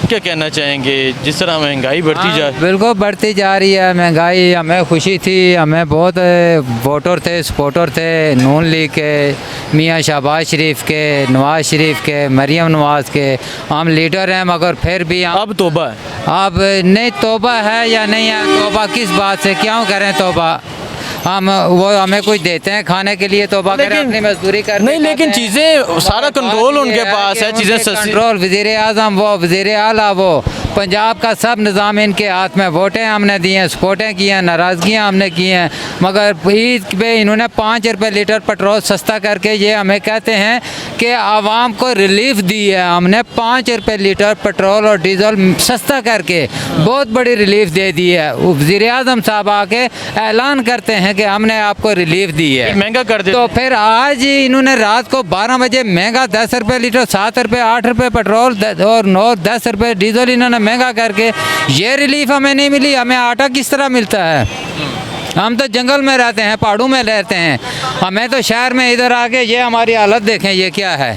क्या कहना चाहेंगे जिस तरह महंगाई बढ़ती जा बिल्कुल बढ़ती जा रही है महंगाई। हमें खुशी थी, हमें बहुत वोटर थे, सपोर्टर थे नून लीग के, मियाँ शहबाज शरीफ के, नवाज शरीफ के, मरीम नवाज के। हम लीडर हैं मगर फिर भी अब तौबा है। अब नहीं तौबा है या नहीं है, तौबा किस बात से, क्यों करें तौबा? हम वो हमें कुछ देते हैं खाने के लिए तौबा करें, अपनी मजदूरी करते नहीं, लेकिन चीज़ें सारा कंट्रोल उनके पास है, चीज़ें सस्ती। कंट्रोल वज़ीर आज़म वो, वज़ीर आला वो, पंजाब का सब निज़ाम इनके हाथ में। वोटें हमने दी हैं, सपोर्टें की हैं, नाराज़गियाँ हमने की हैं, मगर ईद पे इन्होंने 5 रुपये लीटर पेट्रोल सस्ता करके ये हमें कहते हैं कि आवाम को रिलीफ दी है। हमने 5 रुपये लीटर पेट्रोल और डीजल सस्ता करके बहुत बड़ी रिलीफ दे दी है। वज़ीर आज़म साहब आके ऐलान करते हैं कि हमने आपको रिलीफ दी है, महंगा कर दे। तो फिर आज इन्होंने रात को 12 बजे महंगा 10 रुपये लीटर, 7 रुपये 8 रुपये पेट्रोल और 9-10 रुपये डीजल इन्होंने महंगा करके ये रिलीफ हमें नहीं मिली। हमें आटा किस तरह मिलता है? हम तो जंगल में रहते हैं, पहाड़ों में रहते हैं, हमें तो शहर में इधर आके ये हमारी हालत देखें, ये क्या है।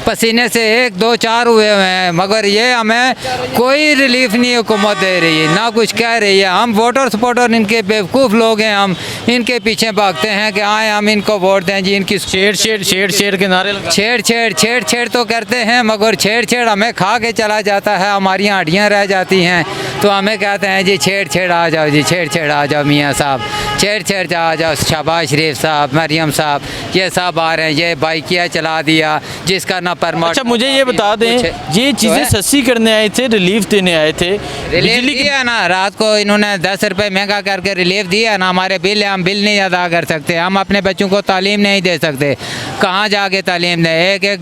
पसीने से 1, 2, 4 हुए हैं, मगर ये हमें कोई रिलीफ नहीं हुकूमत दे रही है, ना कुछ कह रही है। हम वोटर सपोर्टर इनके बेवकूफ़ लोग हैं, हम इनके पीछे भागते हैं कि आए हम इनको वोट दें जी। इनकी छेड़ के नारे छेड़ तो करते हैं, मगर छेड़ हमें खा के चला जाता है, हमारी हड्डियाँ रह जाती हैं, तो हमें कहते हैं जी छेड़ आ जाओ जी, छेड़ आ जाओ मियाँ साहब, छेड़ आ जाओ। शहबाज शरीफ साहब, मरीम साहब, ये सब आ रहे हैं, ये बाइकिया चला दिया जिसका ना परमाट। अच्छा, मुझे ये बता दें, ये चीज़ें सस्ती करने आए थे, रिलीफ देने आए थे, रिलीफ दिया ना रात को इन्होंने 10 रुपये महंगा करके रिलीफ दिया ना। हमारे बिल है, हम बिल नहीं अदा कर सकते, हम अपने बच्चों को तालीम नहीं दे सकते, कहाँ जाके तालीम दें? एक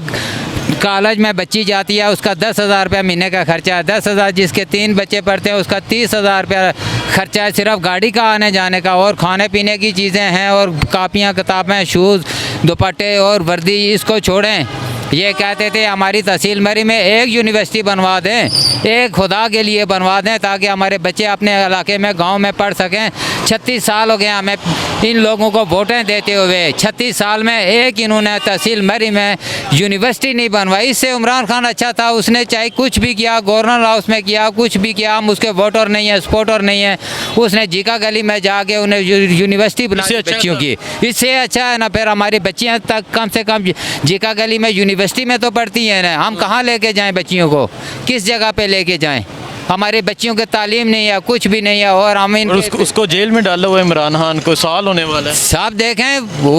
कॉलेज में बच्ची जाती है, उसका 10,000 रुपया महीने का खर्चा है, 10,000 जिसके 3 बच्चे पढ़ते हैं उसका 30,000 रुपया खर्चा है सिर्फ गाड़ी का आने जाने का, और खाने पीने की चीज़ें हैं, और कापियाँ किताबें, शूज़, दुपट्टे और वर्दी। इसको छोड़ें, ये कहते थे हमारी तहसील मरी में एक यूनिवर्सिटी बनवा दें, एक खुदा के लिए बनवा दें, ताकि हमारे बच्चे अपने इलाके में, गांव में पढ़ सकें। 36 साल हो गए हमें इन लोगों को वोटें देते हुए, 36 साल में एक इन्होंने तहसील मरी में यूनिवर्सिटी नहीं बनवाई। इससे इमरान खान अच्छा था, उसने चाहे कुछ भी किया, गवर्नर हाउस में किया, कुछ भी किया, हम उसके वोटर नहीं है, सपोर्टर नहीं है। उसने जीका गली में जाके उन्हें यूनिवर्सिटी बना दी बच्चियों की, इससे अच्छा है ना। फिर हमारी बच्चियाँ तक कम से कम जीका गली में यूनिवर्सिटी में तो पढ़ती हैं ना, हम कहाँ लेके जाएं बच्चियों को, किस जगह पे लेके जाएं? हमारे बच्चियों की तालीम नहीं है, कुछ भी नहीं है, और हम उसको जेल में डाला हुआ इमरान खान को, साल होने वाला है। साहब देखें, वो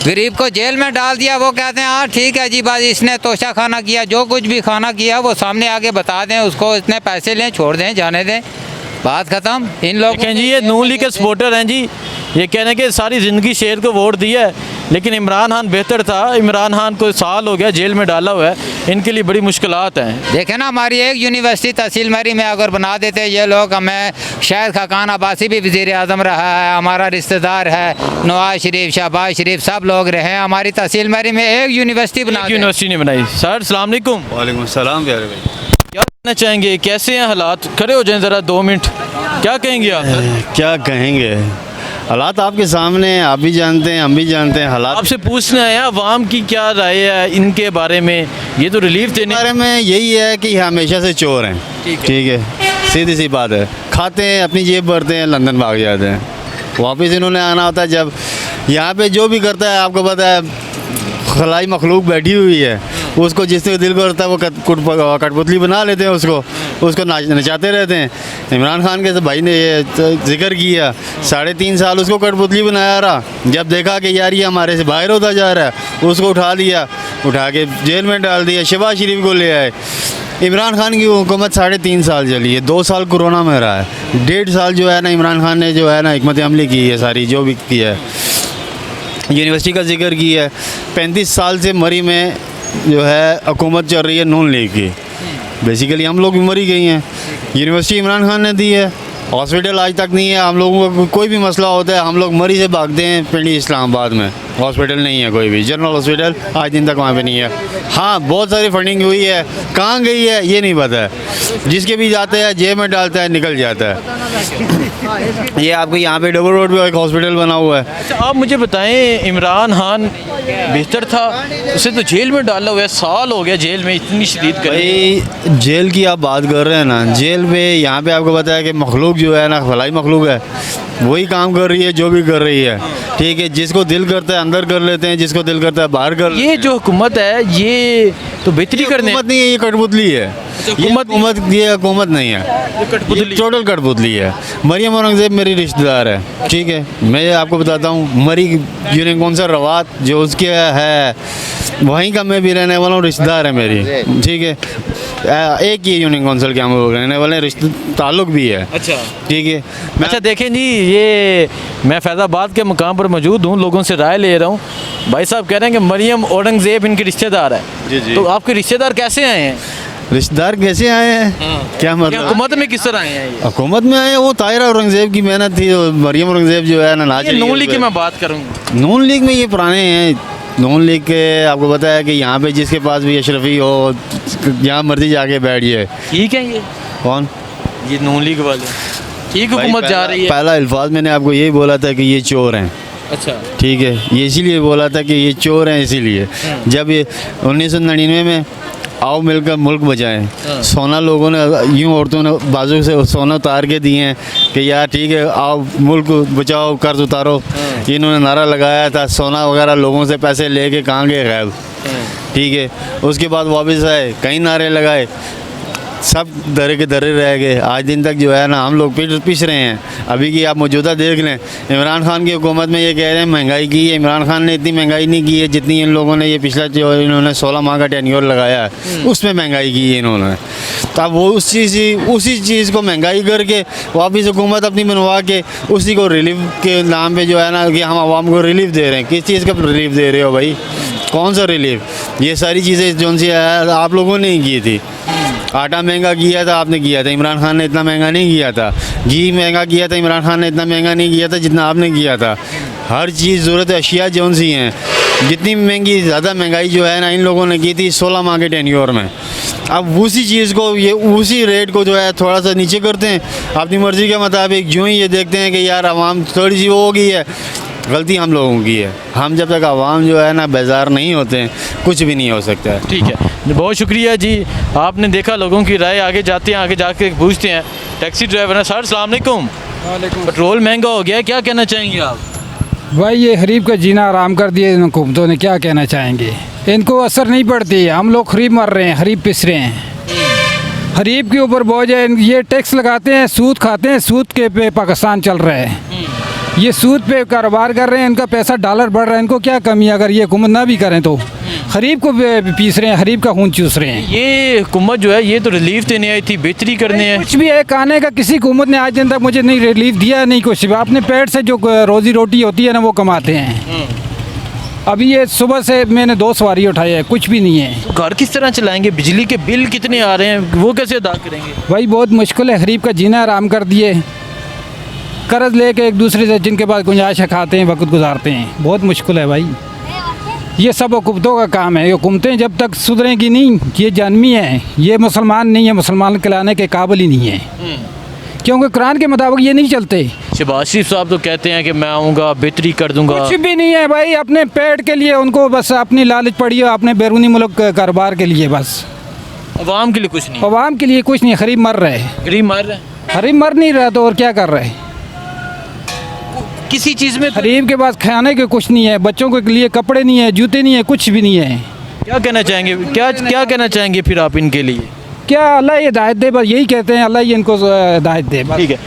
गरीब को जेल में डाल दिया, वो कहते हैं हाँ ठीक है जी, बात इसने तोशा खाना किया, जो कुछ भी खाना किया वो सामने आके बता दें, उसको इतने पैसे लें, छोड़ दें, जाने दें, बात खत्म। इन लोगों जी, ये नून लीग के सपोर्टर हैं जी, ये कहने हैं कि सारी ज़िंदगी शेर को वोट दिया है, लेकिन इमरान खान बेहतर था, इमरान खान को साल हो गया जेल में डाला हुआ है, इनके लिए बड़ी मुश्किलात हैं। देखें ना, हमारी एक यूनिवर्सिटी तहसील मरी में अगर बना देते ये लोग, हमें शायद खाकान अब्बासी भी वज़ीर आज़म रहा है, हमारा रिश्तेदार है, नवाज शरीफ, शहबाज शरीफ, सब लोग रहे, हमारी तहसील मरी में एक यूनिवर्सिटी बना, यूनिवर्सिटी नहीं बनाई। सर अस्सलाम वालेकुम। वालेकुम सलाम प्यारे भाई। क्या कहना चाहेंगे, कैसे हैं हालात? खड़े हो जाएं ज़रा 2 मिनट, क्या कहेंगे आप? क्या कहेंगे, हालात आपके सामने, आप भी जानते हैं, हम भी जानते हैं हालात। आपसे पूछना है अवाम की क्या राय है इनके बारे में, ये तो रिलीफ देने बारे में यही है कि हमेशा से चोर हैं, ठीक है, सीधी सी बात है, खाते हैं, अपनी जेब भरते हैं, लंदन भाग जाते हैं, वापस इन्होंने आना होता है। जब यहाँ पे जो भी करता है, आपको पता है, खलाई मखलूक बैठी हुई है, उसको जिससे दिल को करता है वो कठपुतली बना लेते हैं, उसको नचाते रहते हैं। इमरान खान के भाई ने ये जिक्र किया, 3.5 साल उसको कठपुतली बनाया रहा, जब देखा कि यार ये हमारे से बाहर होता जा रहा है, उसको उठा लिया, उठा के जेल में डाल दिया, शहबाज शरीफ को ले आए। इमरान खान की हुकूमत 3.5 साल चली है, 2 साल कोरोना में रहा है, 1.5 साल जो है ना इमरान खान ने जो है ना हिकमत अमली की है, सारी जो भी किया है। यूनिवर्सिटी का जिक्र किया है, 35 साल से मरी में जो है हुकूमत चल रही है नून लीग की, बेसिकली हम लोग भी मरी गई हैं। यूनिवर्सिटी इमरान खान ने दी है, हॉस्पिटल आज तक नहीं है। हम लोगों को कोई भी मसला होता है, हम लोग मरी से भागते हैं पिंडी इस्लामाबाद में, हॉस्पिटल नहीं है कोई भी, जनरल हॉस्पिटल आज दिन तक वहाँ पे नहीं है। हाँ, बहुत सारी फंडिंग हुई है, कहाँ गई है ये नहीं पता है। जिसके भी जाते हैं जेब में डालता है निकल जाता है। ये आपको यहाँ पे डबल रोड पे एक हॉस्पिटल बना हुआ है। अच्छा आप मुझे बताएं, इमरान खान बेहतर था? उसे तो जेल में डाला हुआ है, साल हो गया जेल में, इतनी शदीद कर भाई जेल की आप बात कर रहे हैं ना, जेल पे यहाँ पे आपको पता है कि मखलूक जो है ना फलाई मखलूक है, वही काम कर रही है जो भी कर रही है। ठीक है, जिसको दिल करता है अंदर कर लेते हैं, जिसको दिल करता है बाहर कर ये जो हुकूमत है ये तो बेहतरी करने हुकूमत नहीं है, ये कठपुतली है। ये हुकूमत नहीं है, ये टोटल कठपुतली है। मरियम औरंगजेब मेरी रिश्तेदार है। ठीक है, मैं आपको बताता हूँ, मरी यूनियन कौंसल रवात जो उसके है वहीं का मैं भी रहने वाला हूँ, रिश्तेदार है मेरी। ठीक है, एक ही यूनियन काउंसिल के हम लोग रहने वाले हैं, रिश्ते ताल्लुक भी है। अच्छा ठीक है। अच्छा देखें जी, ये मैं फैज़ाबाद के मकाम पर मौजूद हूँ, लोगों से राय ले रहा हूँ। भाई साहब कह रहे हैं कि मरियम औरंगजेब इनके रिश्तेदार है। जी जी। तो आपके रिश्तेदार कैसे आए हैं? रिश्तेदार कैसे आए हैं? क्या मतलब? हुकूमत में किस तरह आए हैं ये? हुकूमत में आए हैं, वो ताहिरा औरंगजेब की मेहनत थी। मरियम औरंगजेब जो है ना नाच ये रही है नून लीग उस की पे। मैं बात करूँगा। नून लीग में ये पुराने हैं। नून लीग के आपको पता है कि यहाँ पे जिसके पास भी अशरफी हो जहाँ मर्जी जाके बैठिए। ठीक है, ये कौन? ये नून लीग वाले ठीक भाई हुकूमत जा रही है। पहला अल्फाज मैंने आपको यही बोला था कि ये चोर हैं। अच्छा ठीक है, ये इसीलिए बोला था कि ये चोर हैं, इसीलिए जब ये 1999 में आओ मिलकर मुल्क बचाएं, सोना लोगों ने यूं औरतों ने बाजू से सोना उतार के दिए हैं कि यार ठीक है आओ मुल्क बचाओ कर्ज उतारो। इन्होंने नारा लगाया था, सोना वगैरह लोगों से पैसे लेके कहाँ गए गायब। ठीक है, उसके बाद वापस आए, कई नारे लगाए, सब दरे के दरे रह गए। आज दिन तक जो है ना हम लोग पिस रहे हैं। अभी की आप मौजूदा देख लें, इमरान खान की हुकूमत में ये कह रहे हैं महंगाई की है। इमरान खान ने इतनी महंगाई नहीं की है जितनी इन लोगों ने ये पिछला जो इन्होंने 16 माह का टेन्योर लगाया है उसमें महंगाई की है इन्होंने। तो अब वो उसी चीज़ को महंगाई करके वापस हुकूमत अपनी बनवा के उसी को रिलीफ के नाम पर जो है ना कि हम आवाम को रिलीफ दे रहे हैं। किस चीज़ का रिलीफ दे रहे हो भाई? कौन सा रिलीफ? ये सारी चीज़ें जो सी आप लोगों ने ही की थी। आटा महंगा किया था आपने किया था, इमरान खान ने इतना महंगा नहीं किया था। घी महंगा किया था, इमरान खान ने इतना महंगा नहीं किया था जितना आपने किया था। हर चीज़ ज़रूरत अशिया जौन सी हैं जितनी महंगी ज़्यादा महंगाई जो है ना इन लोगों ने की थी 16 माह के टेन्योर में। अब उसी चीज़ को ये उसी रेट को जो है थोड़ा सा नीचे करते हैं अपनी मर्ज़ी के मुताबिक। जो ही ये देखते हैं कि यार आवाम थोड़ी सी वो हो गई है, गलती हम लोगों की है। हम जब तक आवाम जो है ना बेजार नहीं होते हैं कुछ भी नहीं हो सकता है। ठीक है, बहुत शुक्रिया जी। आपने देखा लोगों की राय, आगे जाते हैं, आगे जाके पूछते हैं। टैक्सी ड्राइवर है सर, अस्सलाम वालेकुम। पेट्रोल महंगा हो गया है, क्या कहना चाहेंगे आप? भाई ये गरीब का जीना आराम कर दिए इन हुकूमतों ने, क्या कहना चाहेंगे। इनको असर नहीं पड़ती, हम लोग गरीब मर रहे हैं, गरीब पिस रहे हैं। गरीब के ऊपर बोझ है। ये टैक्स लगाते हैं, सूद खाते हैं, सूद के पे पाकिस्तान चल रहा है। ये सूद पे कारोबार कर रहे हैं, इनका पैसा डॉलर बढ़ रहा है। इनको क्या कमी है? अगर ये हुकूमत ना भी करें तो गरीब को पीस रहे हैं, गरीब का खून चूस रहे हैं। ये हुकूमत जो है ये तो रिलीफ देने आई थी, बेहतरी करने है। कुछ भी है खाने का, किसी हुकूमत ने आज दिन तक मुझे नहीं रिलीफ दिया, नहीं कुछ भी। अपने पेट से जो रोजी रोटी होती है ना वो कमाते हैं। अभी ये सुबह से मैंने 2 सवारी उठाई है, कुछ भी नहीं है। घर किस तरह चलाएंगे? बिजली के बिल कितने आ रहे हैं, वो कैसे अदा करेंगे? भाई बहुत मुश्किल है, गरीब का जीना आराम कर दिए। कर्ज लेके एक दूसरे से जिनके पास गुंजाइश है खाते हैं, वक्त गुजारते हैं। बहुत मुश्किल है भाई। ये सब हुकूमतों का काम है। ये हुकूमतें जब तक सुधरेंगी नहीं, ये जानवी है, ये मुसलमान नहीं है, मुसलमान कहलाने के काबिल ही नहीं है। क्योंकि कुरान के मुताबिक ये नहीं चलते। शहबाज शरीफ साहब तो कहते हैं कि मैं आऊँगा बेहतरी कर दूंगा। कुछ भी नहीं है भाई, अपने पेट के लिए उनको बस अपनी लालच पड़ी है, अपने बैरूनी मुल्क कारोबार के लिए बस। अवाम के लिए कुछ नहीं, अवाम के लिए कुछ नहीं। गरीब मर रहे हैं, गरीब मर रहे हैं। गरीब मर नहीं रहा तो और क्या कर रहे हैं? किसी चीज़ में तो गरीब के पास खाने के कुछ नहीं है, बच्चों के लिए कपड़े नहीं है, जूते नहीं है, कुछ भी नहीं है। क्या कहना चाहेंगे, क्या कहना चाहेंगे फिर आप इनके लिए? क्या अल्लाह ये हिदायत दे, बस यही कहते हैं, अल्लाह ये इनको हिदायत दे बस। ठीक है।